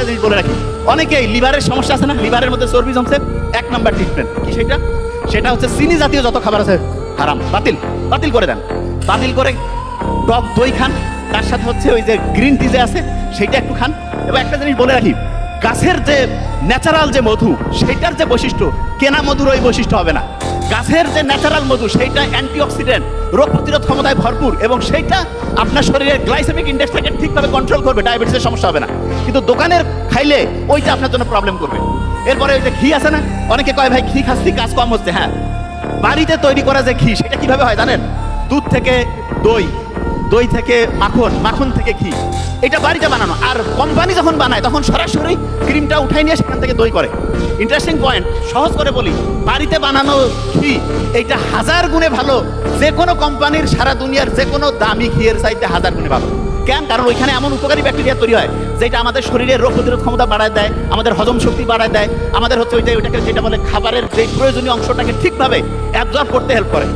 জিনিস বলে রাখি, অনেকেই লিভারের সমস্যা আছে না, লিভারের মধ্যে চর্বি জমছে, 1 নাম্বার ট্রিটমেন্ট কি সেটা হচ্ছে চিনি জাতীয় যত খাবার আছে হারাম, বাতিল করে দেন। বাতিল করে টক দই খান, তার সাথে হচ্ছে ওই যে গ্রিন টি যে আছে সেইটা একটু খান। এবং একটা জিনিস বলে রাখি, গাছের যে ন্যাচারাল যে মধু সেইটার যে বৈশিষ্ট্য, কেনা মধুর ওই বৈশিষ্ট্য হবে না। গাছের যে ন্যাচারাল মধু সেইটা অ্যান্টিঅক্সিডেন্ট, রোগ প্রতিরোধ ক্ষমতায় ভরপুর, এবং সেইটা আপনার শরীরের গ্লাইসেমিক ইন্ডেক্সটাকে ঠিকভাবে কন্ট্রোল করবে, ডায়াবেটিসের সমস্যা হবে না। কিন্তু দোকানের খাইলে ওইটা আপনার জন্য প্রবলেম করবে। এরপরে ওই যে ঘি আছে না, অনেকে কয় ভাই ঘি খাচ্ছি কাজ কম হচ্ছে। হ্যাঁ, বাড়িতে তৈরি করা যে ঘি সেটা কিভাবে হয় জানেন? দুধ থেকে দই, দই থেকে মাখন, মাখন থেকে ঘি, এটা বাড়িতে বানানো। আর কোম্পানি যখন বানায় তখন সরাসরি ক্রিমটা উঠাই নিয়ে সেখান থেকে দই করে। ইন্টারেস্টিং পয়েন্ট, সহজ করে বলি, বাড়িতে বানানো ঘি এইটা 1000 গুণে ভালো যে কোনো কোম্পানির, সারা দুনিয়ার যে কোনো দামি ঘিয়ের চাইতে 1000 গুণে ভালো। কেন? কারণ ওইখানে এমন উপকারী ব্যাকটেরিয়া তৈরি হয় যেটা আমাদের শরীরের রোগ প্রতিরোধ ক্ষমতা বাড়ায় দেয়, আমাদের হজম শক্তি বাড়ায় দেয়, আমাদের হচ্ছে ওইটাকে যেটা বলে খাবারের যে প্রয়োজনীয় অংশটাকে ঠিকভাবে অ্যাবজর্ব করতে হেল্প করে।